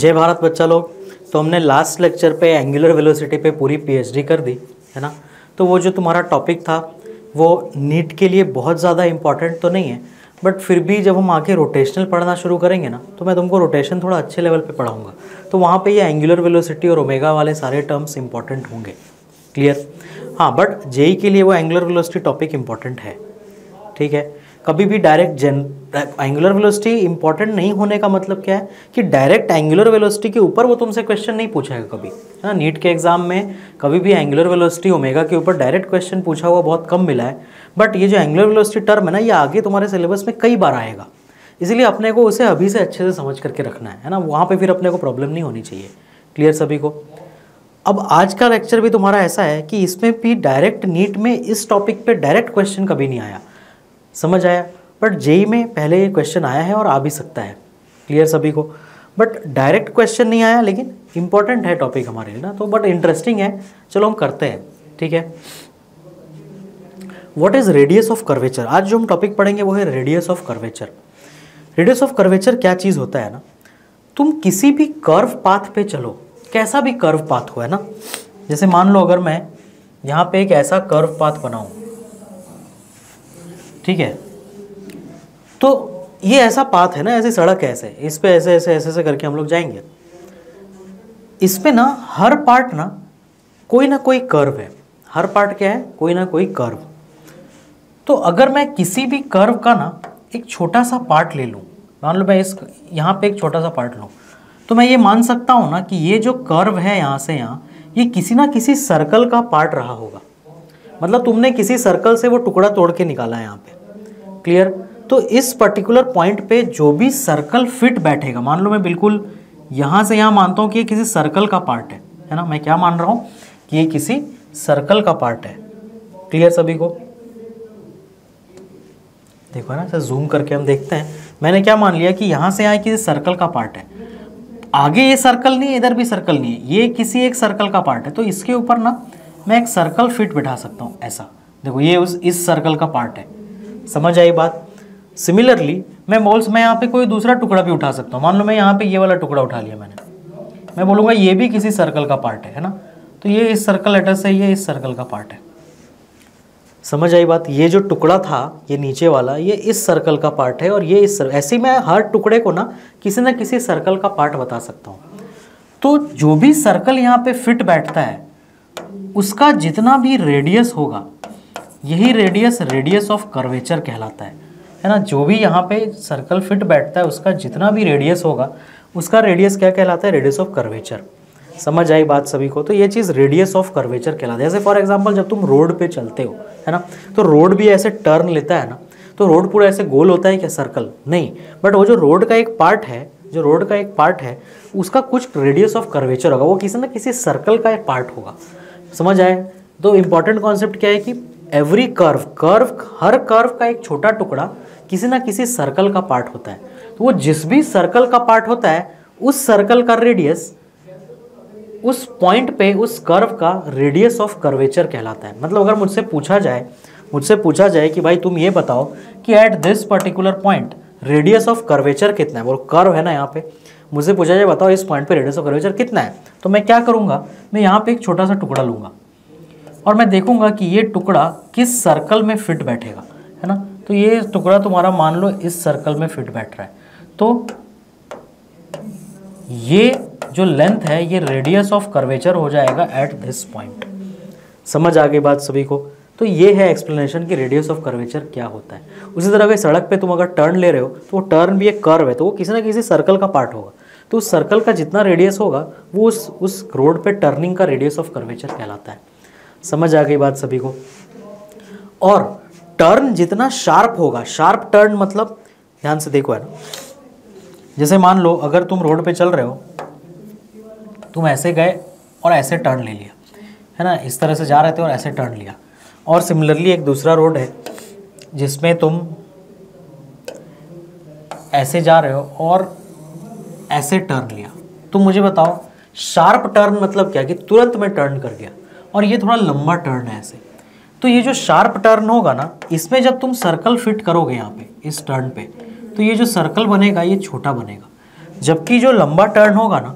जय भारत बच्चा लोग। तो हमने लास्ट लेक्चर पे एंगुलर वेलोसिटी पे पूरी पीएचडी कर दी है ना। तो वो जो तुम्हारा टॉपिक था वो नीट के लिए बहुत ज़्यादा इम्पॉर्टेंट तो नहीं है, बट फिर भी जब हम आगे रोटेशनल पढ़ना शुरू करेंगे ना तो मैं तुमको रोटेशन थोड़ा अच्छे लेवल पे पढ़ाऊंगा, तो वहाँ पे ये एंगुलर वेलोसिटी और ओमेगा वाले सारे टर्म्स इंपॉर्टेंट होंगे। क्लियर? हाँ, बट जेई के लिए वो एंगुलर वेलोसिटी टॉपिक इंपॉर्टेंट है। ठीक है, कभी भी डायरेक्ट एंगुलर वेलोसिटी इंपॉर्टेंट नहीं होने का मतलब क्या है कि डायरेक्ट एंगुलर वेलोसिटी के ऊपर वो तुमसे क्वेश्चन नहीं पूछेगा कभी, है ना। नीट के एग्जाम में कभी भी एंगुलर वेलोसिटी ओमेगा के ऊपर डायरेक्ट क्वेश्चन पूछा हुआ बहुत कम मिला है, बट ये जो एंगुलर वेलोसिटी टर्म है ना, ये आगे तुम्हारे सिलेबस में कई बार आएगा, इसलिए अपने को उसे अभी से अच्छे से समझ करके रखना है ना। वहाँ पर फिर अपने को प्रॉब्लम नहीं होनी चाहिए। क्लियर सभी को? अब आज का लेक्चर भी तुम्हारा ऐसा है कि इसमें भी डायरेक्ट नीट में इस टॉपिक पे डायरेक्ट क्वेश्चन कभी नहीं आया, समझ आया। बट जेई में पहले ये क्वेश्चन आया है और आ भी सकता है। क्लियर सभी को? बट डायरेक्ट क्वेश्चन नहीं आया, लेकिन इंपॉर्टेंट है टॉपिक हमारे लिए ना, तो बट इंटरेस्टिंग है। चलो हम करते हैं। ठीक है, what is radius of curvature. आज जो हम टॉपिक पढ़ेंगे वो है radius of curvature. Radius of curvature क्या चीज़ होता है ना, तुम किसी भी कर्व पाथ पे चलो, कैसा भी कर्व पाथ हो, है ना। जैसे मान लो अगर मैं यहाँ पे एक ऐसा कर्व पाथ बनाऊँ, ठीक है, तो ये ऐसा पाथ है ना, ऐसी सड़क है, ऐसे इस पे ऐसे ऐसे ऐसे ऐसे करके हम लोग जाएंगे। इस पे ना हर पार्ट ना कोई कर्व है। हर पार्ट क्या है? कोई ना कोई कर्व। तो अगर मैं किसी भी कर्व का ना एक छोटा सा पार्ट ले लूँ, मान लो मैं इस यहाँ पे एक छोटा सा पार्ट लूँ, तो मैं ये मान सकता हूँ ना कि ये जो कर्व है यहाँ से यहाँ, ये किसी ना किसी सर्कल का पार्ट रहा होगा। मतलब तुमने किसी सर्कल से वो टुकड़ा तोड़ के निकाला है यहाँ पे। क्लियर? तो इस पर्टिकुलर पॉइंट पे जो भी सर्कल फिट बैठेगा, मान लो मैं बिल्कुल यहाँ से यहाँ मानता हूँ कि ये किसी सर्कल का पार्ट है ना। मैं क्या मान रहा हूँ कि ये किसी सर्कल का पार्ट है। क्लियर सभी को? देखो ना, जूम करके हम देखते हैं। मैंने क्या मान लिया कि यहाँ से यहाँ किसी सर्कल का पार्ट है, आगे ये सर्कल नहीं है, इधर भी सर्कल नहीं है, ये किसी एक सर्कल का पार्ट है। तो इसके ऊपर ना मैं एक सर्कल फिट बिठा सकता हूँ ऐसा। देखो ये इस सर्कल का पार्ट है। समझ आई बात? सिमिलरली मैं यहाँ पे कोई दूसरा टुकड़ा भी उठा सकता हूँ। मान लो मैं यहाँ पे ये वाला टुकड़ा उठा लिया मैंने, मैं बोलूँगा ये भी किसी सर्कल का पार्ट है ना। तो ये इस सर्कल लेटर से ये इस सर्कल का पार्ट है। समझ आई बात? ये जो टुकड़ा था ये नीचे वाला, ये इस सर्कल का पार्ट है, और ये इस ऐसे मैं हर टुकड़े को ना किसी सर्कल का पार्ट बता सकता हूँ। तो जो भी सर्कल यहाँ पे फिट बैठता है उसका जितना भी रेडियस होगा, यही रेडियस ऑफ कर्वेचर कहलाता है ना। जो भी यहाँ पे सर्कल फिट बैठता है उसका जितना भी रेडियस होगा उसका रेडियस क्या कहलाता है? Radius of curvature. समझ आई बात सभी को? तो ये चीज़ रेडियस ऑफ कर्वेचर कहलाता है। जैसे फॉर एग्जांपल जब तुम रोड पे चलते हो, है ना, तो रोड भी ऐसे टर्न लेता है ना। तो रोड पूरा ऐसे गोल होता है क्या? सर्कल नहीं, बट वो जो रोड का एक पार्ट है, उसका कुछ रेडियस ऑफ कर्वेचर होगा, वो किसी ना किसी सर्कल का एक पार्ट होगा। समझ आए? तो इंपॉर्टेंट कॉन्सेप्ट क्या है कि एवरी हर कर्व का एक छोटा टुकड़ा किसी ना किसी सर्कल का पार्ट होता है। तो वो जिस भी सर्कल का पार्ट होता है उस सर्कल का रेडियस उस पॉइंट पे उस कर्व का रेडियस ऑफ कर्वेचर कहलाता है। मतलब अगर मुझसे पूछा जाए कि भाई तुम ये बताओ कि at this particular point radius of curvature कितना है, वो कर्व है ना यहाँ पे, मुझसे पूछा जाए बताओ इस पॉइंट पे रेडियस ऑफ कर्वेचर कितना है, तो मैं क्या करूँगा, मैं यहाँ पे एक छोटा सा टुकड़ा लूँगा और मैं देखूंगा कि ये टुकड़ा किस सर्कल में फिट बैठेगा, है ना। तो ये टुकड़ा तुम्हारा मान लो इस सर्कल में फिट बैठ रहा है, तो ये जो लेंथ है ये रेडियस ऑफ कर्वेचर हो जाएगा एट दिस पॉइंट। समझ आ गई बात सभी को? तो ये है एक्सप्लेनेशन कि रेडियस ऑफ कर्वेचर क्या होता है। उसी तरह अगर सड़क पे तुम अगर टर्न ले रहे हो तो वो टर्न भी एक कर्व है, तो वो किसी ना किसी सर्कल का पार्ट होगा। तो उस सर्कल का जितना रेडियस होगा वो उस रोड पे टर्निंग का रेडियस ऑफ कर्वेचर कहलाता है। समझ आ गई बात सभी को? और टर्न जितना शार्प होगा, शार्प टर्न मतलब ध्यान से देखो, है ना, जैसे मान लो अगर तुम रोड पे चल रहे हो, तुम ऐसे गए और ऐसे टर्न ले लिया, है ना, इस तरह से जा रहे थे और ऐसे टर्न लिया। और सिमिलरली एक दूसरा रोड है जिसमें तुम ऐसे जा रहे हो और ऐसे टर्न लिया। तुम मुझे बताओ शार्प टर्न मतलब क्या, कि तुरंत में टर्न कर गया, और ये थोड़ा लंबा टर्न है ऐसे। तो ये जो शार्प टर्न होगा ना, इसमें जब तुम सर्कल फिट करोगे यहाँ पे इस टर्न पे, तो ये जो सर्कल बनेगा ये छोटा बनेगा। जबकि जो लंबा टर्न होगा ना,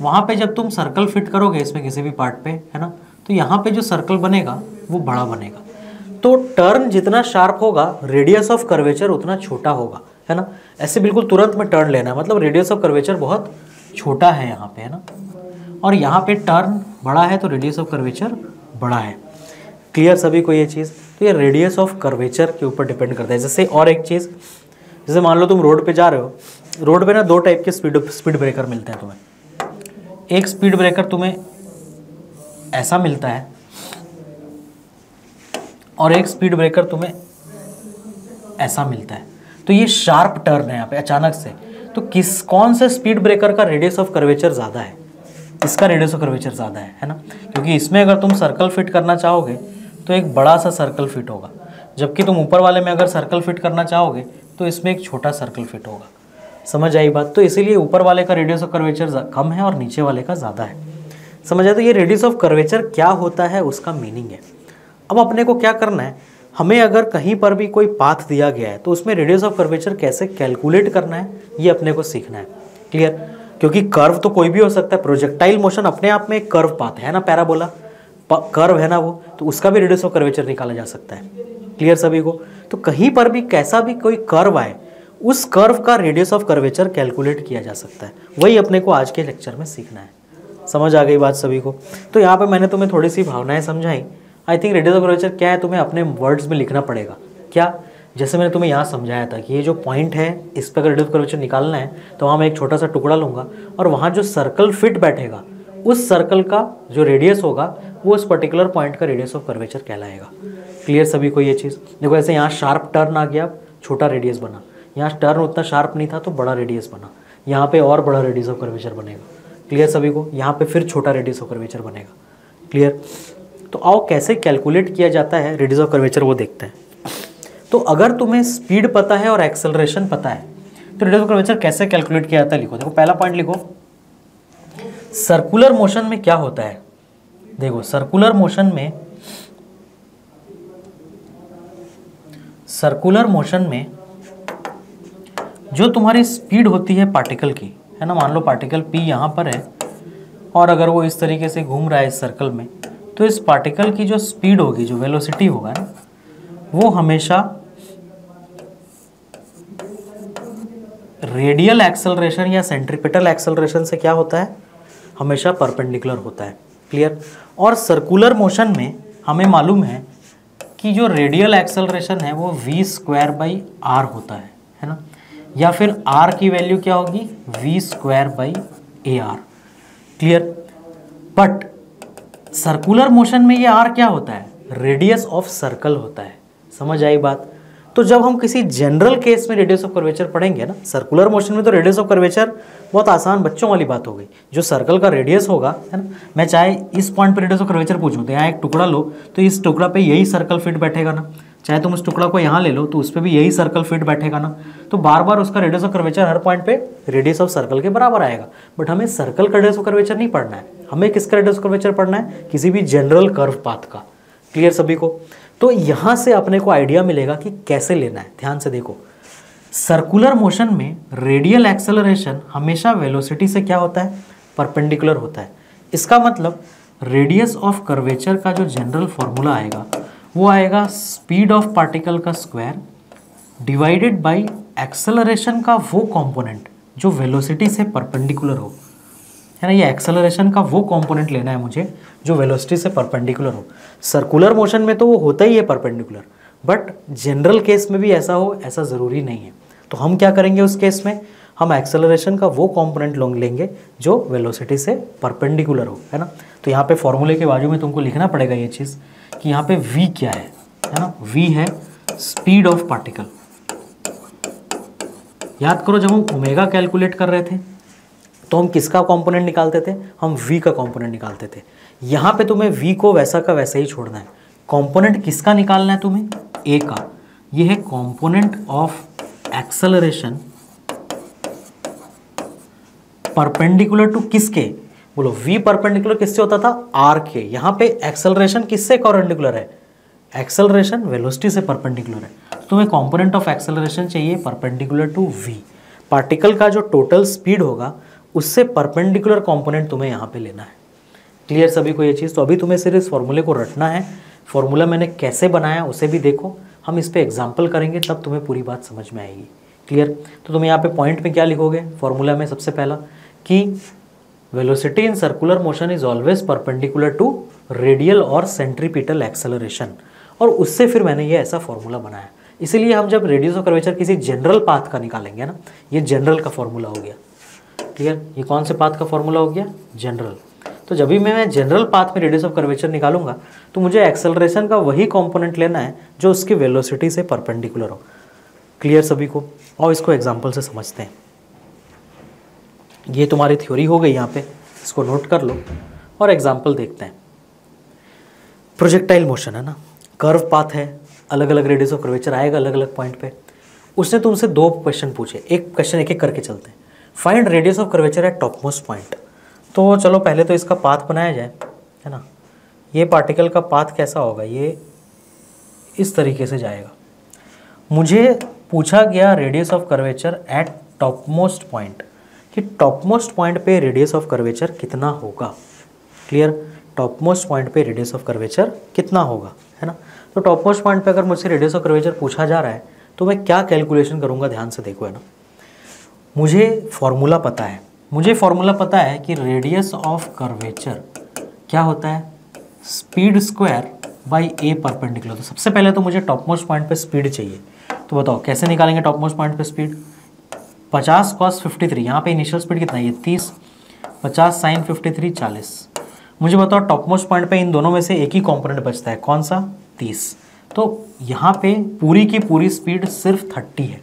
वहाँ पे जब तुम सर्कल फिट करोगे इसमें किसी भी पार्ट पे, है ना, तो यहाँ पे जो सर्कल बनेगा वो बड़ा बनेगा। तो टर्न जितना शार्प होगा, रेडियस ऑफ कर्वेचर उतना छोटा होगा, है ना। ऐसे बिल्कुल तुरंत में टर्न लेना है, मतलब रेडियस ऑफ कर्वेचर बहुत छोटा है यहाँ पे, है ना, और यहाँ पे टर्न बड़ा है तो रेडियस ऑफ कर्वेचर बड़ा है। क्लियर सभी को ये चीज़? तो ये रेडियस ऑफ कर्वेचर के ऊपर डिपेंड करता है। जैसे और एक चीज़, जैसे मान लो तुम रोड पे जा रहे हो, रोड पे ना दो टाइप के स्पीड ब्रेकर मिलते हैं तुम्हें। एक स्पीड ब्रेकर तुम्हें ऐसा मिलता है और एक स्पीड ब्रेकर तुम्हें ऐसा मिलता है। तो ये शार्प टर्न है यहाँ पे अचानक से, तो कौन से स्पीड ब्रेकर का रेडियस ऑफ कर्वेचर ज़्यादा है? इसका रेडियस ऑफ कर्वेचर ज़्यादा है ना, क्योंकि इसमें अगर तुम सर्कल फिट करना चाहोगे तो एक बड़ा सा सर्कल फिट होगा, जबकि तुम ऊपर वाले में अगर सर्कल फिट करना चाहोगे तो इसमें एक छोटा सर्कल फिट होगा। समझ आई बात? तो इसीलिए ऊपर वाले का रेडियस ऑफ कर्वेचर कम है और नीचे वाले का ज़्यादा है। समझ आए? तो ये रेडियस ऑफ कर्वेचर क्या होता है उसका मीनिंग है। अब अपने को क्या करना है, हमें अगर कहीं पर भी कोई पाथ दिया गया है तो उसमें रेडियस ऑफ कर्वेचर कैसे कैलकुलेट करना है ये अपने को सीखना है। क्लियर? क्योंकि कर्व तो कोई भी हो सकता है, प्रोजेक्टाइल मोशन अपने आप में एक कर्व पाथ है ना, पैराबोला कर्व है ना वो, तो उसका भी रेडियस ऑफ कर्वेचर निकाला जा सकता है। क्लियर सभी को? तो कहीं पर भी कैसा भी कोई कर्व आए, उस कर्व का रेडियस ऑफ कर्वेचर कैलकुलेट किया जा सकता है। वही अपने को आज के लेक्चर में सीखना है। समझ आ गई बात सभी को? तो यहाँ पे मैंने तुम्हें थोड़ी सी भावनाएं समझाई। I think radius of curvature क्या है तुम्हें अपने वर्ड्स में लिखना पड़ेगा। क्या? जैसे मैंने तुम्हें यहाँ समझाया था कि ये जो पॉइंट है इस पर अगर रेडियस ऑफ कर्वेचर निकालना है तो वहाँ मैं एक छोटा सा टुकड़ा लूँगा और वहाँ जो सर्कल फिट बैठेगा उस सर्कल का जो रेडियस होगा वो उस पर्टिकुलर पॉइंट का रेडियस ऑफ कर्वेचर कहलाएगा। क्लियर सभी को ये चीज़? देखो ऐसे यहाँ शार्प टर्न आ गया, छोटा रेडियस बना, यहाँ टर्न उतना शार्प नहीं था तो बड़ा रेडियस बना, यहाँ पे और बड़ा रेडियस ऑफ कर्वेचर बनेगा। क्लियर सभी को? यहाँ पे फिर छोटा रेडियस ऑफ कर्वेचर बनेगा। क्लियर? तो आओ कैसे कैलकुलेट किया जाता है रेडियस ऑफ कर्वेचर वो देखते हैं। तो अगर तुम्हें स्पीड पता है और एक्सेलरेशन पता है तो रेडियस ऑफ कर्वेचर कैसे कैलकुलेट किया जाता है लिखो। देखो पहला पॉइंट लिखो, सर्कुलर मोशन में क्या होता है। देखो सर्कुलर मोशन में जो तुम्हारी स्पीड होती है पार्टिकल की, है ना, मान लो पार्टिकल P यहाँ पर है और अगर वो इस तरीके से घूम रहा है इस सर्कल में, तो इस पार्टिकल की जो स्पीड होगी, जो वेलोसिटी होगा ना, वो हमेशा रेडियल एक्सेलरेशन या सेंट्रीपिटल एक्सेलरेशन से क्या होता है, हमेशा परपेंडिकुलर होता है। क्लियर? और सर्कुलर मोशन में हमें मालूम है कि जो रेडियल एक्सेलरेशन है वो v²/r होता है ना, या फिर r की वैल्यू क्या होगी, v²/ar। Clear? But circular motion में ये r क्या होता है, रेडियस ऑफ सर्कल होता है। समझ आई बात? तो जब हम किसी जनरल केस में रेडियस ऑफ कर्वेचर पढ़ेंगे ना, सर्कुलर मोशन में तो रेडियस ऑफ कर्वेचर बहुत आसान बच्चों वाली बात हो गई। जो सर्कल का रेडियस होगा, है ना, मैं चाहे इस पॉइंट पे रेडियस ऑफ कर्वेचर पूछूं तो यहाँ एक टुकड़ा लो तो इस टुकड़ा पे यही सर्कल फिट बैठेगा ना, चाहे तुम उस टुकड़ा को यहाँ ले लो तो उस पर भी यही सर्कल फिट बैठेगा ना, तो बार बार उसका radius of curvature her point पे रेडियस ऑफ सर्कल के बराबर आएगा। बट हमें सर्कल का रेडियस ऑफ कर्वेचर नहीं पढ़ना है, हमें किसका रेडियस ऑफ कर्वेचर पढ़ना है, किसी भी जनरल कर्व पाथ का। क्लियर सभी को? तो यहाँ से अपने को आइडिया मिलेगा कि कैसे लेना है। ध्यान से देखो, सर्कुलर मोशन में रेडियल एक्सेलरेशन हमेशा वेलोसिटी से क्या होता है, परपेंडिकुलर होता है। इसका मतलब रेडियस ऑफ कर्वेचर का जो जनरल फॉर्मूला आएगा वो आएगा स्पीड ऑफ पार्टिकल का स्क्वायर डिवाइडेड बाय एक्सेलरेशन का वो कंपोनेंट जो वेलोसिटी से परपेंडिकुलर हो, है ना। ये एक्सेलरेशन का वो कंपोनेंट लेना है मुझे जो वेलोसिटी से परपेंडिकुलर हो। सर्कुलर मोशन में तो वो होता ही है परपेंडिकुलर, बट जनरल केस में भी ऐसा हो ऐसा ज़रूरी नहीं है। तो हम क्या करेंगे उस केस में, हम एक्सेलरेशन का वो कंपोनेंट लेंगे जो वेलोसिटी से परपेंडिकुलर हो, है ना। तो यहाँ पे फॉर्मूले के बाजू में तुमको लिखना पड़ेगा ये चीज़ कि यहाँ पे v क्या है ना, v है स्पीड ऑफ पार्टिकल। याद करो जब हम ओमेगा कैलकुलेट कर रहे थे तो हम किसका कंपोनेंट निकालते थे, हम v का कंपोनेंट निकालते थे। यहाँ पे तुम्हें v को वैसा का वैसा ही छोड़ना है। कंपोनेंट किसका निकालना है तुम्हें, a का। ये है component of acceleration perpendicular to किसके, बोलो v परपेंडिकुलर किससे होता था, r के। यहाँ पे एक्सेलरेशन किससे परपेंडिकुलर है, एक्सेलरेशन वेलोसिटी से परपेंडिकुलर है। तुम्हें कंपोनेंट ऑफ एक्सेलरेशन चाहिए परपेंडिकुलर टू v, पार्टिकल का जो टोटल स्पीड होगा उससे परपेंडिकुलर कंपोनेंट तुम्हें यहाँ पे लेना है। क्लियर सभी को ये चीज़? तो अभी तुम्हें सिर्फ इस फॉर्मूले को रटना है, फॉर्मूला मैंने कैसे बनाया उसे भी देखो, हम इस पे एग्जाम्पल करेंगे तब तुम्हें पूरी बात समझ में आएगी। क्लियर? तो तुम यहाँ पे पॉइंट में क्या लिखोगे फॉर्मूला में? सबसे पहला कि velocity in circular motion is always perpendicular to radial और सेंट्रीपिटल एक्सेलरेशन, और उससे फिर मैंने ये ऐसा फॉर्मूला बनाया। इसीलिए हम जब रेडियस ऑफ कर्वेचर किसी जनरल पाथ का निकालेंगे ना, ये जनरल का फॉर्मूला हो गया। क्लियर? ये कौन से पाथ का फॉर्मूला हो गया? जनरल। तो जब भी मैं जनरल पाथ में रेडियस ऑफ कर्वेचर निकालूंगा तो मुझे एक्सेलरेशन का वही कंपोनेंट लेना है जो उसकी वेलोसिटी से परपेंडिकुलर हो। क्लियर सभी को? और इसको एग्जांपल से समझते हैं। ये तुम्हारी थ्योरी हो गई, यहाँ पे इसको नोट कर लो और एग्जांपल देखते हैं। प्रोजेक्टाइल मोशन है ना, कर्व पाथ है, अलग अलग रेडियस ऑफ कर्वेचर आएगा अलग अलग पॉइंट पे। उसने तुमसे 2 क्वेश्चन पूछे, एक क्वेश्चन एक एक करके चलते हैं। Find radius of curvature eight top most point. तो चलो पहले तो इसका पाथ बनाया जाए, है ना। ये पार्टिकल का पाथ कैसा होगा? ये इस तरीके से जाएगा। मुझे पूछा गया radius of curvature eight top most point, कि टॉप मोस्ट पॉइंट पे रेडियस ऑफ कर्वेचर कितना होगा। क्लियर? टॉप मोस्ट पॉइंट पे रेडियस ऑफ कर्वेचर कितना होगा, है ना। तो टॉप मोस्ट पॉइंट पे अगर मुझसे रेडियस ऑफ कर्वेचर पूछा जा रहा है तो मैं क्या कैलकुलेशन करूँगा, ध्यान से देखो, है ना। मुझे फॉर्मूला पता है, कि रेडियस ऑफ कर्वेचर क्या होता है? Speed square by A perpendicular. तो सबसे पहले तो मुझे टॉप मोस्ट पॉइंट पे स्पीड चाहिए। तो बताओ कैसे निकालेंगे टॉप मोस्ट पॉइंट पे स्पीड? 50 cos 53, यहाँ पे इनिशियल स्पीड कितना है? ये 30, 50 sin 53 40। मुझे बताओ टॉप मोस्ट पॉइंट पे इन दोनों में से एक ही कंपोनेंट बचता है, कौन सा? 30। तो यहाँ पे पूरी की पूरी स्पीड सिर्फ 30 है।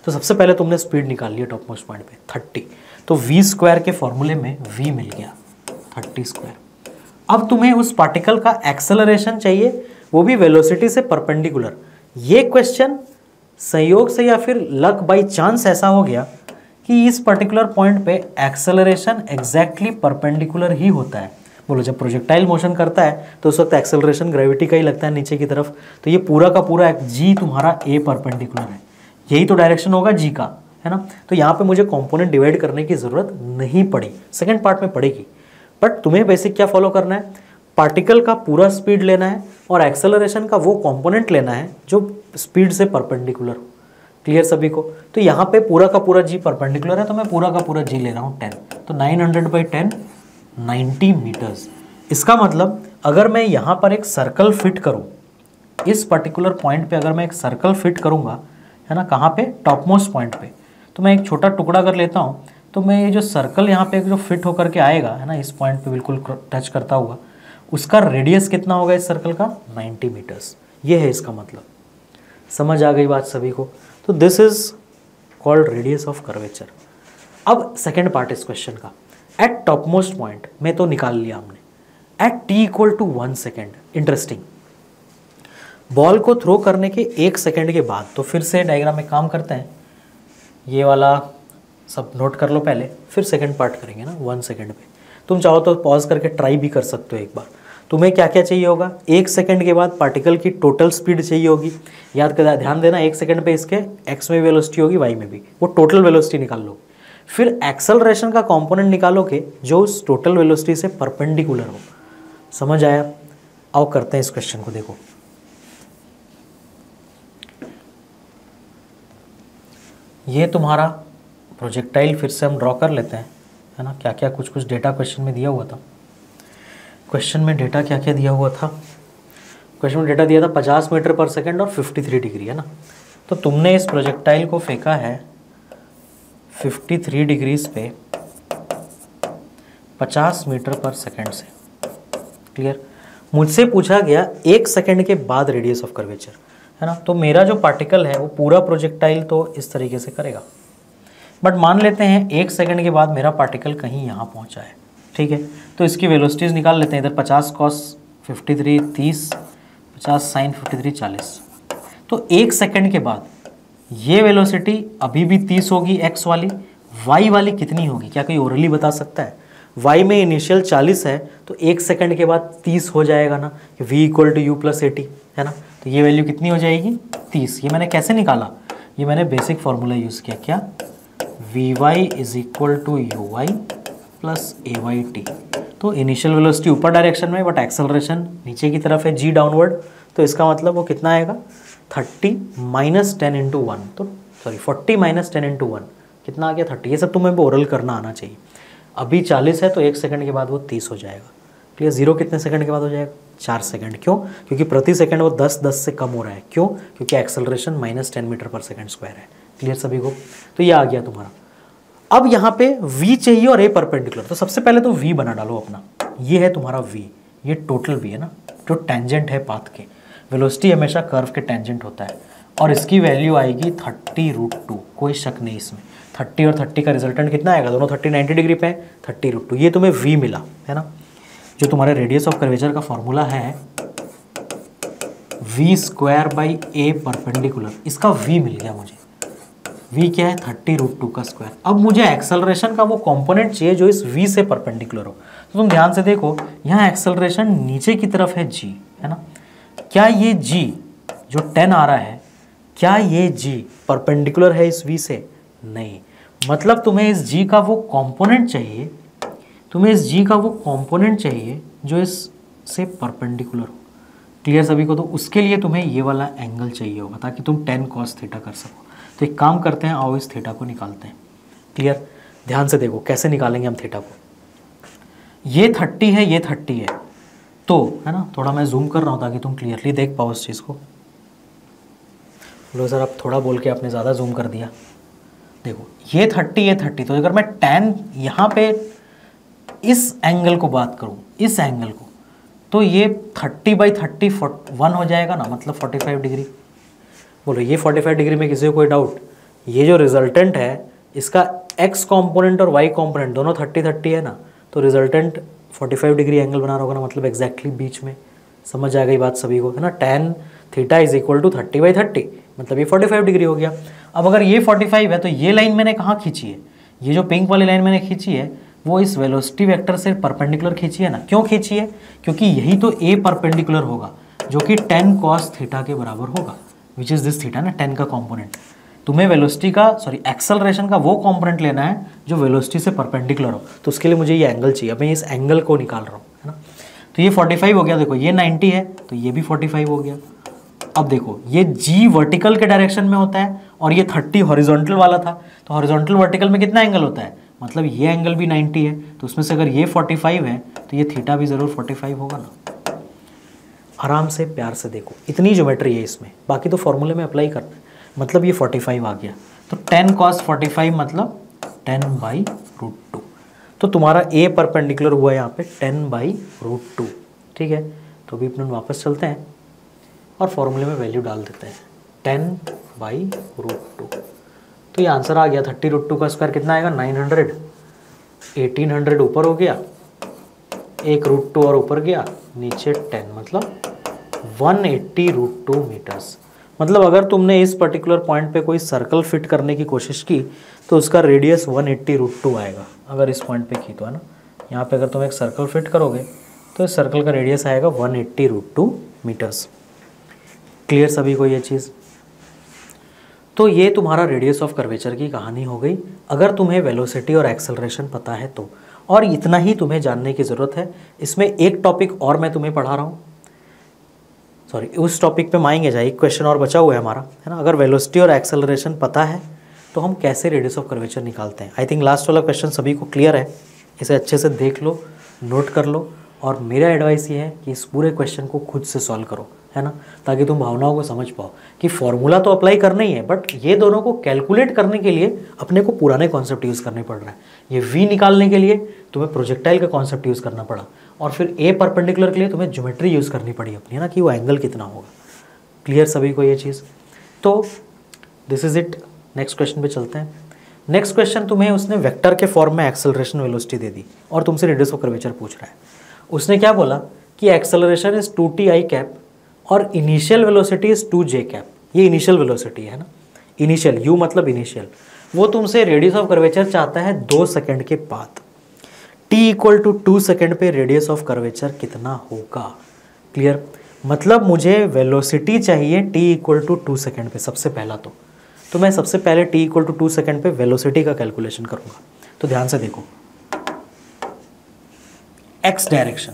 तो सबसे पहले तुमने स्पीड निकाल लिया टॉप मोस्ट पॉइंट पे 30। तो v स्क्वायर के फॉर्मूले में v मिल गया 30 स्क्वायर। अब तुम्हें उस पार्टिकल का एक्सेलरेशन चाहिए, वो भी वेलोसिटी से परपेंडिकुलर। ये क्वेश्चन संयोग से या फिर लक बाई चांस ऐसा हो गया कि इस पर्टिकुलर पॉइंट पे एक्सेलरेशन एग्जैक्टली परपेंडिकुलर ही होता है। बोलो जब प्रोजेक्टाइल मोशन करता है तो उस वक्त एक्सेलरेशन ग्रेविटी का ही लगता है नीचे की तरफ। तो ये पूरा का पूरा जी तुम्हारा ए परपेंडिकुलर है, यही तो डायरेक्शन होगा जी का, है ना। तो यहाँ पे मुझे कंपोनेंट डिवाइड करने की ज़रूरत नहीं पड़ी, सेकंड पार्ट में पड़ेगी। बट तुम्हें बेसिक क्या फॉलो करना है? पार्टिकल का पूरा स्पीड लेना है और एक्सेलरेशन का वो कंपोनेंट लेना है जो स्पीड से परपेंडिकुलर हो। क्लियर सभी को? तो यहाँ पे पूरा का पूरा जी परपेंडिकुलर है, तो मैं पूरा का पूरा जी ले रहा हूँ 10। तो 900/10 90 मीटर्स। इसका मतलब अगर मैं यहाँ पर एक सर्कल फिट करूँ, इस पर्टिकुलर पॉइंट पे अगर मैं एक सर्कल फिट करूँगा, है ना, कहाँ पे? टॉप मोस्ट पॉइंट पे। तो मैं एक छोटा टुकड़ा कर लेता हूँ, तो मैं ये जो सर्कल यहाँ पे जो फिट होकर के आएगा, है ना, इस पॉइंट पे बिल्कुल टच करता हुआ, उसका रेडियस कितना होगा इस सर्कल का? 90 मीटर्स। ये है इसका मतलब। समझ आ गई बात सभी को? तो this is called radius of curvature. अब सेकेंड पार्ट इस क्वेश्चन का, एट टॉप मोस्ट पॉइंट में तो निकाल लिया हमने, at t = 1 second. Interesting, ball को थ्रो करने के 1 सेकेंड के बाद, तो फिर से डायग्राम में काम करते हैं, ये वाला सब नोट कर लो पहले, फिर सेकंड पार्ट करेंगे ना 1 सेकेंड पे। तुम चाहो तो पॉज करके ट्राई भी कर सकते हो एक बार। तुम्हें क्या क्या चाहिए होगा? 1 सेकेंड के बाद पार्टिकल की टोटल स्पीड चाहिए होगी। याद कर, ध्यान देना, 1 सेकेंड पे इसके x में वेलोसिटी होगी, y में भी, वो टोटल वेलोसिटी निकाल लो। फिर एक्सेलरेशन का कंपोनेंट निकालोगे जो उस टोटल वेलोसिटी से परपेंडिकुलर हो। समझ आया? आओ करते हैं इस क्वेश्चन को। देखो ये तुम्हारा प्रोजेक्टाइल फिर से हम ड्रॉ कर लेते हैं, है ना। क्या क्या कुछ डेटा क्वेश्चन में दिया हुआ था। क्वेश्चन में डेटा क्या क्या दिया हुआ था? क्वेश्चन में डेटा दिया था 50 मीटर पर सेकंड और 53 डिग्री, है ना। तो तुमने इस प्रोजेक्टाइल को फेंका है 53 डिग्रीज पे 50 मीटर पर सेकंड से। क्लियर? मुझसे पूछा गया 1 सेकंड के बाद रेडियस ऑफ कर्वेचर, है ना। तो मेरा जो पार्टिकल है वो पूरा प्रोजेक्टाइल तो इस तरीके से करेगा, बट मान लेते हैं 1 सेकंड के बाद मेरा पार्टिकल कहीं यहाँ पहुँचा है, ठीक है। तो इसकी वेलोसिटीज़ निकाल लेते हैं। इधर 50 cos 53 30, 50 sin 53 40। तो 1 सेकंड के बाद ये वेलोसिटी अभी भी 30 होगी एक्स वाली, वाई वाली कितनी होगी? क्या कोई ओरली बता सकता है? वाई में इनिशियल 40 है, तो 1 सेकंड के बाद 30 हो जाएगा ना, v = u + 80, है ना। तो ये वैल्यू कितनी हो जाएगी? 30। ये मैंने कैसे निकाला? ये मैंने बेसिक फार्मूला यूज़ किया, क्या? vy is equal to U Y plus A Y T. तो इनिशियल वेलोसिटी ऊपर डायरेक्शन में बट एक्सेलरेशन नीचे की तरफ है, g डाउनवर्ड, तो इसका मतलब वो कितना आएगा 30 माइनस 10 इंटू वन, तो सॉरी 40 माइनस 10 इंटू वन कितना आ गया 30। ये सब तुम्हें ओरल करना आना चाहिए। अभी 40 है तो 1 सेकंड के बाद वो 30 हो जाएगा। क्लियर, 0 कितने सेकंड के बाद हो जाएगा 4 सेकंड। क्यों? क्योंकि प्रति सेकंड वो 10 से कम हो रहा है। क्यों? क्योंकि एक्सेलरेशन माइनस 10 मीटर पर सेकंड स्क्वायर है। क्लियर सभी को? तो ये आ गया तुम्हारा। अब यहाँ पे v चाहिए और a परपेंडिकुलर, तो सबसे पहले तो v बना डालो अपना। ये है तुम्हारा v, ये टोटल v है ना, जो टेंजेंट है पाथ के। वेलोसिटी हमेशा कर्व के टेंजेंट होता है और इसकी वैल्यू आएगी 30√2, कोई शक नहीं इसमें। 30 और 30 का रिजल्टेंट कितना आएगा, दोनों 30 90 डिग्री पे है, 30√2। ये तुम्हें v मिला है ना, जो तुम्हारे रेडियस ऑफ कर्वेचर का फॉर्मूला है v² a परपेंडिकुलर, इसका v मिल गया मुझे। v क्या है 30√2 का स्क्वायर। अब मुझे एक्सेलरेशन का वो कंपोनेंट चाहिए जो इस v से परपेंडिकुलर हो। तो तुम ध्यान से देखो, यहाँ एक्सेलरेशन नीचे की तरफ है g, है ना। क्या ये g जो 10 आ रहा है, क्या ये g परपेंडिकुलर है इस v से? नहीं। मतलब तुम्हें इस g का वो कंपोनेंट चाहिए, तुम्हें इस g का वो कंपोनेंट चाहिए जो इस से परपेंडिकुलर हो। क्लियर सभी को? तो उसके लिए तुम्हें ये वाला एंगल चाहिए होगा ताकि तुम 10 cos थीटा कर सको। तो एक काम करते हैं, आओ इस थीटा को निकालते हैं। क्लियर, ध्यान से देखो कैसे निकालेंगे हम थीटा को। ये 30 है, ये 30 है, तो है ना, थोड़ा मैं जूम कर रहा हूँ ताकि तुम क्लियरली देख पाओ उस चीज़ को। लो सर, अब थोड़ा बोल के आपने ज़्यादा जूम कर दिया। देखो ये 30, ये 30, तो अगर मैं tan यहाँ पे इस एंगल को बात करूँ, इस एंगल को, तो ये 30/30 1 हो जाएगा ना, मतलब 45 डिग्री। बोलो ये 45 डिग्री में किसी को कोई डाउट? ये जो रिजल्टेंट है इसका x कंपोनेंट और y कंपोनेंट दोनों 30-30 है ना, तो रिजल्टेंट 45 डिग्री एंगल बना रहा होगा ना, मतलब एग्जैक्टली बीच में। समझ आ गई बात सभी को, है ना। tan theta is equal to 30/30, मतलब ये 45 डिग्री हो गया। अब अगर ये 45 है तो ये लाइन मैंने कहाँ खींची है? ये जो पिंक वाली लाइन मैंने खींची है वो इस वेलोसिटी वेक्टर से परपेंडिकुलर खींची है ना। क्यों खींची है? क्योंकि यही तो a परपेंडिकुलर होगा जो कि 10 cos थीटा के बराबर होगा, विच इज़ दिस थीटा ना, 10 का कॉम्पोनेंट। तुम्हें वेलोसिटी का एक्सेलरेशन का वो कॉम्पोनेंट लेना है जो वेलोसिटी से परपेंडिकुलर हो, तो उसके लिए मुझे ये एंगल चाहिए। अब मैं इस एंगल को निकाल रहा हूँ, है ना। तो ये 45 हो गया, देखो ये 90 है तो ये भी 45 हो गया। अब देखो ये g वर्टिकल के डायरेक्शन में होता है और ये 30 हॉरिजॉन्टल वाला था, तो हॉरिजॉन्टल वर्टिकल में कितना एंगल होता है, मतलब ये एंगल भी 90 है, तो उसमें से अगर ये 45 है तो ये थीटा भी ज़रूर 45 होगा ना। आराम से प्यार से देखो, इतनी ज्योमेट्री है इसमें, बाकी तो फॉर्मूले में अप्लाई करना है। मतलब ये 45 आ गया, तो 10 cos 45 मतलब 10/√2। तो तुम्हारा a परपेंडिकुलर हुआ यहाँ पे 10/√2, ठीक है। तो अभी अपन वापस चलते हैं और फॉर्मूले में वैल्यू डाल देते हैं 10/√2। तो ये आंसर आ गया 30√2 का स्क्वायर कितना आएगा 900, 1800 ऊपर हो गया, एक √2 और ऊपर गया, नीचे 10, मतलब 180√2 मीटर्स। मतलब अगर तुमने इस पर्टिकुलर पॉइंट पे कोई सर्कल फिट करने की कोशिश की तो उसका रेडियस 180√2 आएगा। अगर इस पॉइंट पे की तो, है ना, यहाँ पे अगर तुम एक सर्कल फिट करोगे तो इस सर्कल का रेडियस आएगा 180√2 मीटर्स। क्लियर सभी को ये चीज़? तो ये तुम्हारा रेडियस ऑफ कर्वेचर की कहानी हो गई, अगर तुम्हें वेलोसिटी और एक्सेलरेशन पता है तो। और इतना ही तुम्हें जानने की ज़रूरत है। इसमें एक टॉपिक और मैं तुम्हें पढ़ा रहा हूँ, सॉरी उस टॉपिक पे आएंगे, जाए एक क्वेश्चन और बचा हुआ है हमारा, है ना। अगर वेलोसिटी और एक्सेलरेशन पता है तो हम कैसे रेडियस ऑफ कर्वेचर निकालते हैं। आई थिंक लास्ट वाला क्वेश्चन सभी को क्लियर है, इसे अच्छे से देख लो, नोट कर लो, और मेरा एडवाइस ये है कि इस पूरे क्वेश्चन को खुद से सॉल्व करो, है ना, ताकि तुम भावनाओं को समझ पाओ कि फॉर्मूला तो अप्लाई करना ही है, बट ये दोनों को कैलकुलेट करने के लिए अपने को पुराने कॉन्सेप्ट यूज़ करने पड़ रहा है। ये v निकालने के लिए तुम्हें प्रोजेक्टाइल का कॉन्सेप्ट यूज़ करना पड़ा, और फिर a परपेंडिकुलर के लिए तुम्हें ज्योमेट्री यूज़ करनी पड़ी अपनी, है ना, कि वो एंगल कितना होगा। क्लियर सभी को ये चीज़? तो this is it. Next question पे चलते हैं। नेक्स्ट क्वेश्चन तुम्हें उसने वेक्टर के फॉर्म में एक्सेलरेशन वेलोसिटी दे दी और तुमसे रेडियस ऑफ कर्वेचर पूछ रहा है। उसने क्या बोला कि एक्सेलरेशन इज 2t i और इनिशियल वेलोसिटी इज 2j। ये इनिशियल वेलोसिटी है ना, इनिशियल, u मतलब इनिशियल। वो तुमसे रेडियस ऑफ कर्वेचर चाहता है 2 सेकंड के बाद। t इक्वल टू 2 सेकंड पे रेडियस ऑफ कर्वेचर कितना होगा? क्लियर? मतलब मुझे वेलोसिटी चाहिए t इक्वल टू 2 सेकंड पे सबसे पहला तो तो मैं सबसे पहले t इक्वल टू 2 सेकेंड पे वेलोसिटी का कैलकुलेशन करूँगा। तो ध्यान से देखो, x डायरेक्शन,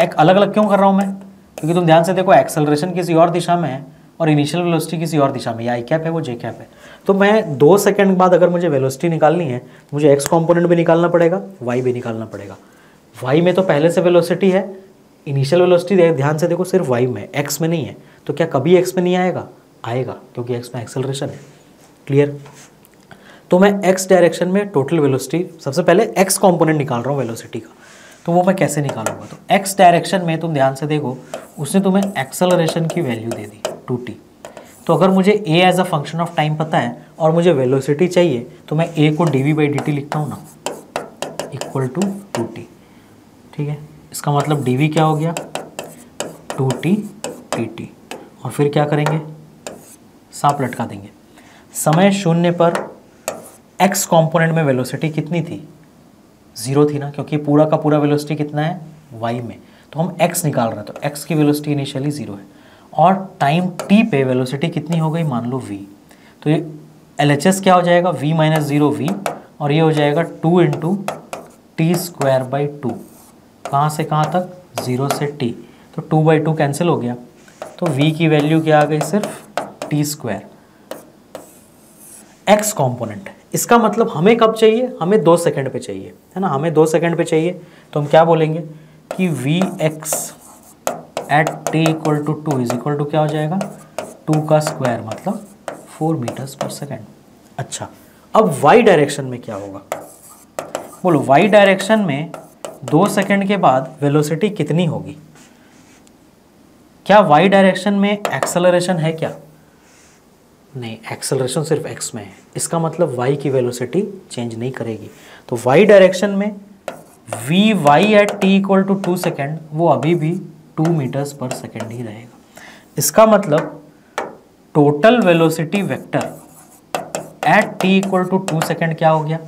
एक अलग अलग क्यों कर रहा हूँ मैं, क्योंकि तुम ध्यान से देखो एक्सेलरेशन किसी और दिशा में है और इनिशियल वेलोसिटी किसी और दिशा में, ये आई कैप है वो जे कैप है। तो मैं 2 सेकंड बाद अगर मुझे वेलोसिटी निकालनी है, मुझे एक्स कॉम्पोनेंट भी निकालना पड़ेगा, वाई भी निकालना पड़ेगा। वाई में तो पहले से वेलोसिटी है, इनिशियल वेलोसिटी ध्यान से देखो सिर्फ वाई में, एक्स में नहीं है। तो क्या कभी एक्स में नहीं आएगा? आएगा, क्योंकि एक्स में एक्सेलरेशन है। क्लियर? तो मैं एक्स डायरेक्शन में टोटल वेलोसिटी, सबसे पहले एक्स कॉम्पोनेंट निकाल रहा हूँ वेलोसिटी का, तो वो मैं कैसे निकालूंगा? तो एक्स डायरेक्शन में तुम ध्यान से देखो, उसने तुम्हें एक्सेलरेशन की वैल्यू दे दी 2t। तो अगर मुझे a as a function of time पता है और मुझे वेलोसिटी चाहिए, तो मैं a को dv/dt लिखता हूँ ना, इक्वल टू 2t। ठीक है, इसका मतलब dv क्या हो गया? 2t dt। और फिर क्या करेंगे? सांप लटका देंगे। समय 0 पर x कॉम्पोनेंट में वेलोसिटी कितनी थी? 0 थी ना, क्योंकि पूरा का पूरा वेलोसिटी कितना है? y में। तो हम x निकाल रहे हैं, तो x की वेलोसिटी इनिशियली 0 है। और टाइम t पे वेलोसिटी कितनी हो गई? मान लो v। तो ये LHS क्या हो जाएगा? v माइनस 0 v, और ये हो जाएगा 2 इंटू t²/2। कहाँ से कहाँ तक? 0 से t। तो 2/2 कैंसिल हो गया, तो v की वैल्यू क्या आ गई? सिर्फ t²। x कॉम्पोनेंट, इसका मतलब हमें कब चाहिए? हमें 2 सेकंड पे चाहिए, है ना, हमें 2 सेकंड पे चाहिए। तो हम क्या बोलेंगे कि vx at t equal to 2 is equal to क्या हो जाएगा? 2 का स्क्वायर, मतलब 4 मीटर्स पर सेकेंड। अच्छा, अब y डायरेक्शन में क्या होगा? बोलो, y डायरेक्शन में 2 सेकंड के बाद वेलोसिटी कितनी होगी? क्या y डायरेक्शन में एक्सेलरेशन है क्या? नहीं, एक्सेलरेशन सिर्फ x में है, इसका मतलब y की वेलोसिटी चेंज नहीं करेगी। तो y डायरेक्शन में vy at t equal to 2 second वो अभी भी 2 मीटर्स पर सेकेंड ही रहेगा। इसका मतलब total velocity vector at t equal to 2 second क्या हो गया?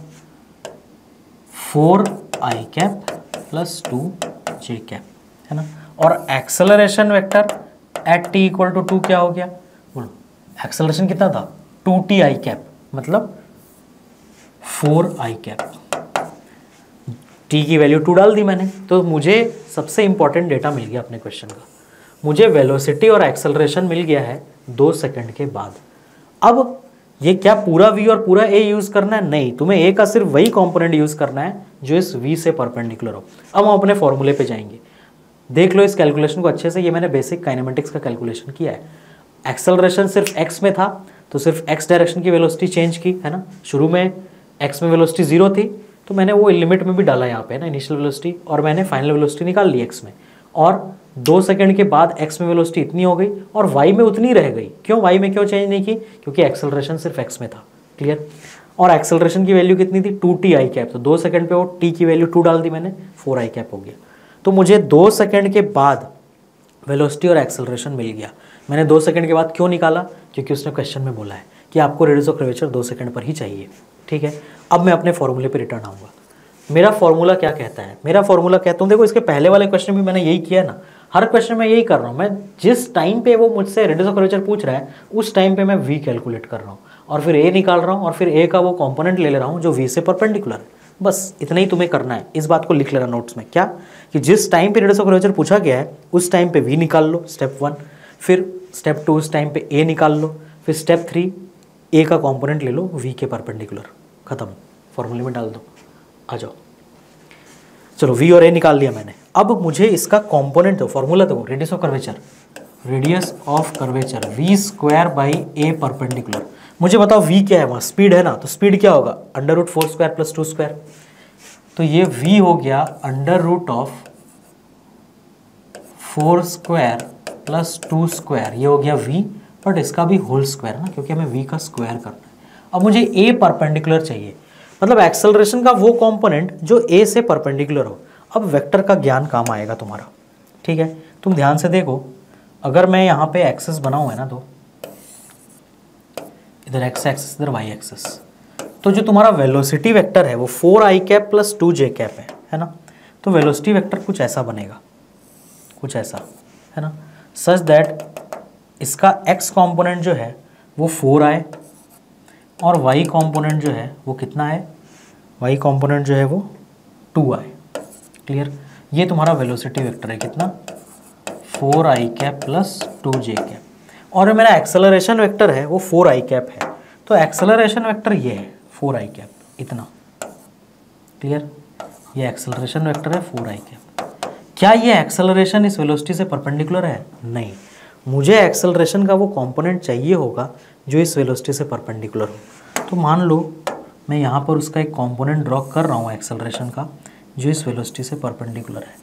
4i cap plus 2j cap, है ना। और acceleration vector at t equal to 2 क्या हो गया? बोलो, एक्सेलरेशन कितना था? 2ti कैप, मतलब 4i कैप। t की वैल्यू 2 डाल दी मैंने, तो मुझे सबसे इंपॉर्टेंट डेटा मिल गया अपने क्वेश्चन का। मुझे वेलोसिटी और एक्सेलरेशन मिल गया है 2 सेकंड के बाद। अब ये क्या पूरा v और पूरा a यूज़ करना है? नहीं, तुम्हें a का सिर्फ वही कंपोनेंट यूज़ करना है जो इस v से परपेंडिकुलर हो। अब हम अपने फॉर्मूले पे जाएंगे, देख लो इस कैलकुलेशन को अच्छे से। ये मैंने बेसिक काइनेमेटिक्स का कैलकुलेशन किया है। एक्सेलरेशन सिर्फ x में था, तो सिर्फ x डायरेक्शन की वेलोसिटी चेंज की, है ना। शुरू में x में वेलोसिटी 0 थी, तो मैंने वो लिमिट में भी डाला यहाँ पे, है ना, इनिशियल वेलोसिटी, और मैंने फाइनल वेलोसिटी निकाल ली x में। और 2 सेकंड के बाद x में वेलोसिटी इतनी हो गई और y में उतनी रह गई। क्यों y में क्यों चेंज नहीं की? क्योंकि एक्सेलरेशन सिर्फ x में था। क्लियर? और एक्सेलरेशन की वैल्यू कितनी थी? 2ti cap. तो 2 सेकंड पे वो t की वैल्यू 2 डाल दी मैंने, 4i कैप हो गया। तो मुझे 2 सेकंड के बाद वेलोसिटी और एक्सेलरेशन मिल गया। मैंने 2 सेकंड के बाद क्यों निकाला? क्योंकि उसने क्वेश्चन में बोला है कि आपको रेडियस ऑफ कर्वेचर 2 सेकंड पर ही चाहिए। ठीक है, अब मैं अपने फॉर्मूले पे रिटर्न आऊँगा। मेरा फॉर्मूला क्या कहता है? मेरा फॉर्मूला कहता हूँ, देखो इसके पहले वाले क्वेश्चन भी मैंने यही किया ना, हर क्वेश्चन में यही कर रहा हूँ मैं। जिस टाइम पे वो मुझसे रेडियस ऑफ कर्वेचर पूछ रहा है, उस टाइम पे मैं v कैलकुलेट कर रहा हूँ और फिर a निकाल रहा हूँ, और फिर a का वो कॉम्पोनेंट ले ले रहा हूँ जो v से परपेंडिकुलर है। बस इतना ही तुम्हें करना है। इस बात को लिख लेना नोट्स में, क्या कि जिस टाइम पे रेडियस ऑफ कर्वेचर पूछा गया है उस टाइम पे v निकाल लो, स्टेप 1। फिर स्टेप 2 उस टाइम पे a निकाल लो। फिर स्टेप 3 a का कॉम्पोनेंट ले लो v के परपेंडिकुलर। खत्म, फॉर्मूले में डाल दो, आ जाओ। चलो v और a निकाल लिया मैंने। अब मुझे इसका कंपोनेंट दो, फॉर्मूला दो, radius of curvature, radius of curvature v² a perpendicular. मुझे बताओ v क्या है? वहाँ स्पीड है ना, तो स्पीड क्या होगा? √4² + 2²। तो ये v हो गया √4² + 2², ये हो गया v, बट इसका भी होल स्क्वायर ना, क्योंकि हमें v का स्क्वायर करना है। अब मुझे a परपेंडिकुलर चाहिए, मतलब एक्सेलरेशन का वो कंपोनेंट जो a से परपेंडिकुलर हो। अब वेक्टर का ज्ञान काम आएगा तुम्हारा। ठीक है, तुम ध्यान से देखो, अगर मैं यहाँ पे एक्सेस बनाऊँ, है ना, तो इधर x एक्सिस इधर y एक्सिस, तो जो तुम्हारा वेलोसिटी वेक्टर है वो 4i cap plus 2j cap है ना। तो वेलोसिटी वेक्टर कुछ ऐसा बनेगा, कुछ ऐसा, है ना, सच दैट इसका x कंपोनेंट जो है वो 4 आए और y कॉम्पोनेंट जो है वो कितना है, y कॉम्पोनेंट जो है वो 2 आए। क्लियर, ये तुम्हारा वेलोसिटी वेक्टर है कितना, 4i cap plus 2j cap, और मेरा एक्सेलरेशन वेक्टर है वो 4i कैप है। तो एक्सेलरेशन वेक्टर ये है 4i कैप, इतना। क्लियर, ये एक्सेलरेशन वेक्टर है 4i कैप। क्या ये एक्सेलरेशन इस वेलोसिटी से परपेंडिकुलर है? नहीं, मुझे एक्सेलरेशन का वो कंपोनेंट चाहिए होगा जो इस वेलोसिटी से परपेंडिकुलर हो। तो मान लो मैं यहाँ पर उसका एक कंपोनेंट ड्रॉ कर रहा हूँ एक्सेलरेशन का, जो इस वेलोसिटी से परपेंडिकुलर है।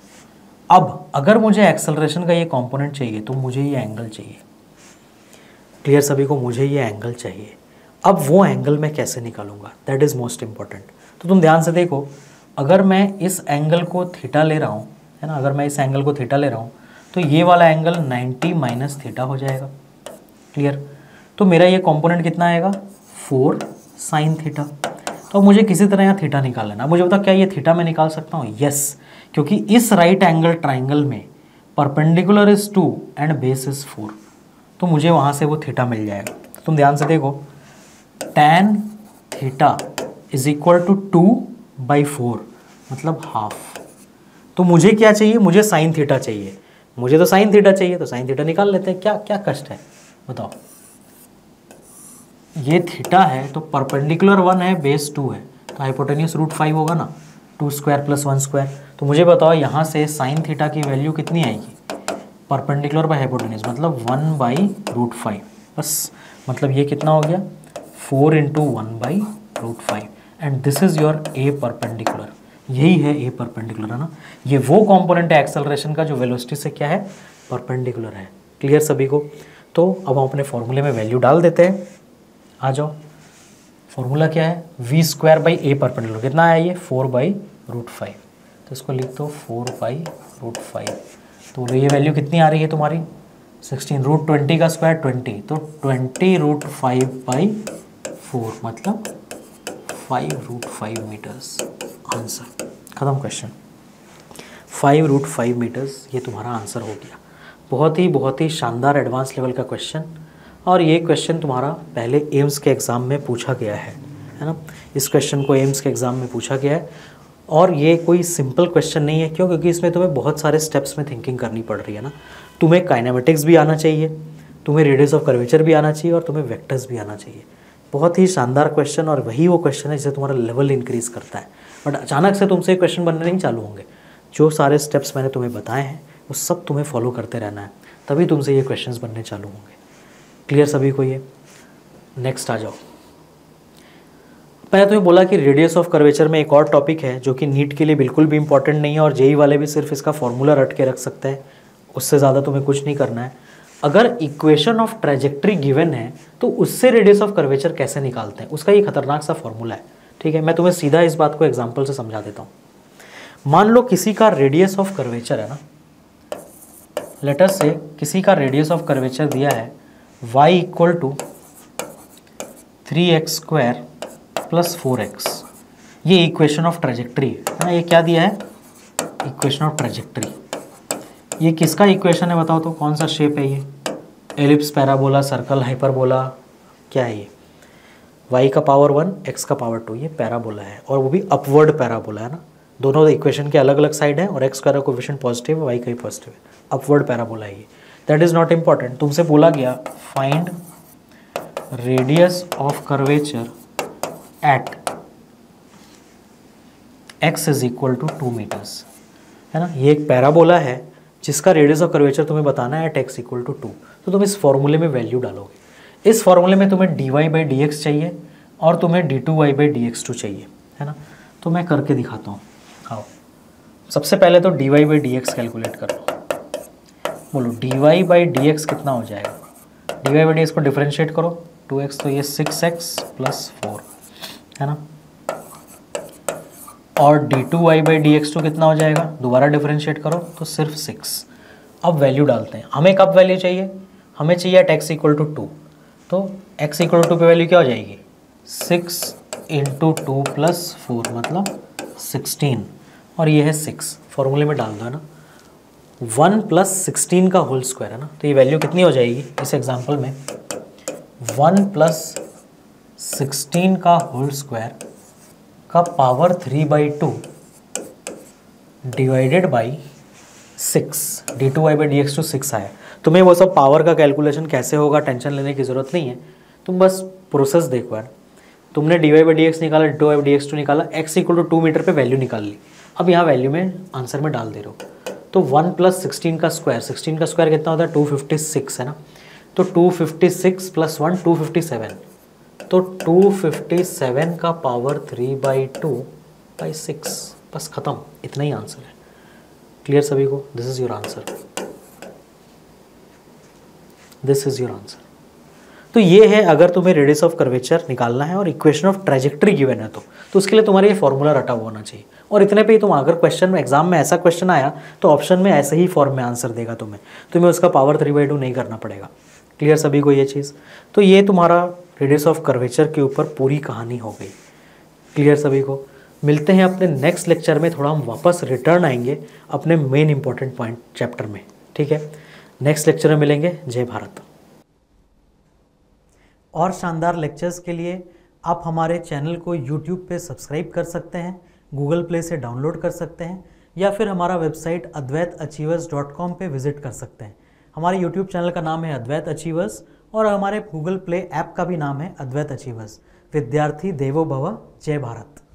अब अगर मुझे एक्सेलरेशन का ये कंपोनेंट चाहिए तो मुझे ये एंगल चाहिए। क्लियर सभी को, मुझे ये एंगल चाहिए। अब वो एंगल मैं कैसे निकालूंगा, दैट इज़ मोस्ट इंपॉर्टेंट। तो तुम ध्यान से देखो, अगर मैं इस एंगल को थीटा ले रहा हूँ, है ना, अगर मैं इस एंगल को थीटा ले रहा हूँ तो ये वाला एंगल 90 माइनस थीटा हो जाएगा। क्लियर, तो मेरा ये कंपोनेंट कितना आएगा, 4 साइन थीटा। तो मुझे किसी तरह यहाँ थीटा निकाल लेना। मुझे बता क्या ये थीटा मैं निकाल सकता हूँ? यस, क्योंकि इस राइट एंगल ट्राइंगल में perpendicular is 2 and base is 4, तो मुझे वहाँ से वो थीटा मिल जाएगा। तो तुम ध्यान से देखो, tan theta is equal to 2/4 मतलब हाफ। तो मुझे क्या चाहिए, मुझे साइन थीटा चाहिए। मुझे तो साइन थीटा चाहिए, तो साइन थीटा निकाल लेते हैं। क्या क्या कष्ट है बताओ। ये थीटा है तो परपेंडिकुलर 1 है, बेस 2 है, तो हाइपोटेन्यूस √5 होगा ना, 2 स्क्वायर प्लस 1 स्क्वायर। तो मुझे बताओ यहाँ से साइन थीटा की वैल्यू कितनी आएगी, परपेंडिकुलर बाय हाइपोटेन्यूस मतलब 1/√5। बस मतलब ये कितना हो गया, 4 × 1/√5 and this is your A perpendicular. यही है ए परपेंडिकुलर, है ना। ये वो कंपोनेंट है एक्सेलरेशन का जो वेलोसिटी से क्या है, परपेंडिकुलर है। क्लियर सभी को। तो अब हम अपने फॉर्मूले में वैल्यू डाल देते हैं। आ जाओ, फॉर्मूला क्या है, v²/a परपेंडिकुलर कितना आया ये, 4/√5। तो इसको लिख दो 4/√5। तो ये वैल्यू कितनी आ रही है तुम्हारी, 16। √20 का स्क्वायर 20, तो 20√5/4 मतलब 5√5 मीटर्स। आंसर खत्म क्वेश्चन। 5√5 मीटर्स ये तुम्हारा आंसर हो गया। बहुत ही शानदार एडवांस लेवल का क्वेश्चन। और ये क्वेश्चन तुम्हारा पहले एम्स के एग्ज़ाम में पूछा गया है ना। इस क्वेश्चन को एम्स के एग्ज़ाम में पूछा गया है और ये कोई सिंपल क्वेश्चन नहीं है। क्यों? क्योंकि इसमें तुम्हें बहुत सारे स्टेप्स में थिंकिंग करनी पड़ रही है ना। तुम्हें काइनेमेटिक्स भी आना चाहिए, तुम्हें रेडियस ऑफ कर्वेचर भी आना चाहिए और तुम्हें वेक्टर्स भी आना चाहिए। बहुत ही शानदार क्वेश्चन, और वही वो क्वेश्चन है जिससे तुम्हारा लेवल इंक्रीज़ करता है। बट अचानक से तुमसे क्वेश्चन बनने नहीं चालू होंगे। जो सारे स्टेप्स मैंने तुम्हें बताए हैं वो सब तुम्हें फॉलो करते रहना है, तभी तुमसे ये क्वेश्चंस बनने चालू होंगे। क्लियर सभी को ये? नेक्स्ट आ जाओ। मैंने तुम्हें बोला कि रेडियस ऑफ कर्वेचर में एक और टॉपिक है जो कि नीट के लिए बिल्कुल भी इंपॉर्टेंट नहीं है और जेई वाले भी सिर्फ इसका फॉर्मूला रट के रख सकते हैं, उससे ज़्यादा तुम्हें कुछ नहीं करना है। अगर इक्वेशन ऑफ ट्रेजेक्ट्री गिवन है तो उससे रेडियस ऑफ कर्वेचर कैसे निकालते हैं, उसका ये खतरनाक सा फॉर्मूला है। ठीक है, मैं तुम्हें सीधा इस बात को एग्जाम्पल से समझा देता हूँ। मान लो किसी का रेडियस ऑफ कर्वेचर है ना, लेट अस से किसी का रेडियस ऑफ कर्वेचर दिया है y = 3x² + 4x। ये इक्वेशन ऑफ ट्रेजेक्ट्री है ना। ये क्या दिया है, इक्वेशन ऑफ ट्रेजेक्ट्री। ये किसका इक्वेशन है बताओ तो, कौन सा शेप है ये, एलिप्स, पैराबोला, सर्कल, हाइपरबोला, क्या है ये? y का पावर 1 x का पावर 2, ये पैराबोला है और वो भी अपवर्ड पैराबोला है ना। दोनों इक्वेशन के अलग अलग साइड हैं और x का कोएफिशिएंट पॉजिटिव है, y का भी पॉजिटिव है, अपवर्ड पैराबोला है ये। That is not important. तुमसे बोला गया find radius of curvature at x = 2 metres, है ना। ये एक पैराबोला है जिसका रेडियस ऑफ कर्वेचर तुम्हें बताना है एट x = 2। तो तुम इस फॉर्मूले में वैल्यू डालोगे। इस फॉर्मूले में तुम्हें dy/dx चाहिए और तुम्हें d2y/dx2 चाहिए, है ना। तो मैं करके दिखाता हूँ। आओ, सबसे पहले तो dy/dx कैलकुलेट कर लो। बोलो dy/dx कितना हो जाएगा, dy/dx को डिफरेंशिएट करो, 2x तो ये 6x + 4, है ना। और d2y/dx2 कितना हो जाएगा, दोबारा डिफरेंशिएट करो तो सिर्फ 6। अब वैल्यू डालते हैं। हमें कब वैल्यू चाहिए, हमें चाहिए एट x = 2। तो x = 2 पे वैल्यू क्या हो जाएगी, 6 × 2 + 4 मतलब 16, और ये है 6। फॉर्मूले में डाल दो, है ना। 1 + 16 का होल स्क्वायर, है ना। तो ये वैल्यू कितनी हो जाएगी इस एग्जाम्पल में, 1 प्लस 16 का होल स्क्वायर का power 3/2 divided by 6, d2y/dx to 6 आया। तुम्हें वो सब पावर का कैलकुलेशन कैसे होगा टेंशन लेने की ज़रूरत नहीं है, तुम बस प्रोसेस देखो यार। तुमने dy/dx निकाला, d2y/dx निकाला, x = 2 मीटर पे वैल्यू निकाल ली। अब यहाँ वैल्यू में आंसर में डाल दे रहे हो, तो 1 प्लस 16 का स्क्वायर, 16 का स्क्वायर कितना होता है 256 है ना, तो 256 प्लस 1 257, तो 257 का पावर 3/2/6, बस ख़त्म, इतना ही आंसर है। क्लियर सभी को? This is your answer, this is your answer. तो ये है अगर तुम्हें रेडियस ऑफ कर्वेचर निकालना है और इक्वेशन ऑफ ट्रेजेक्टरी गिवन है तो उसके लिए तुम्हारा ये फॉर्मूला रटा हुआ होना चाहिए। और इतने पे ही तुम अगर क्वेश्चन में एग्जाम में ऐसा क्वेश्चन आया तो ऑप्शन में ऐसे ही फॉर्म में आंसर देगा, तुम्हें उसका पावर 3/2 नहीं करना पड़ेगा। क्लियर सभी को ये चीज़? तो ये तुम्हारा रेडियस ऑफ कर्वेचर के ऊपर पूरी कहानी हो गई। क्लियर सभी को? मिलते हैं अपने नेक्स्ट लेक्चर में, थोड़ा हम वापस रिटर्न आएंगे अपने मेन इंपॉर्टेंट पॉइंट चैप्टर में। ठीक है, नेक्स्ट लेक्चर में मिलेंगे। जय भारत। और शानदार लेक्चर्स के लिए आप हमारे चैनल को YouTube पे सब्सक्राइब कर सकते हैं, गूगल प्ले से डाउनलोड कर सकते हैं, या फिर हमारा वेबसाइट advaitachievers.com पे विजिट कर सकते हैं। हमारे YouTube चैनल का नाम है अद्वैत अचीवर्स और हमारे गूगल प्ले ऐप का भी नाम है अद्वैत अचीवर्स। विद्यार्थी देवो भव। जय भारत।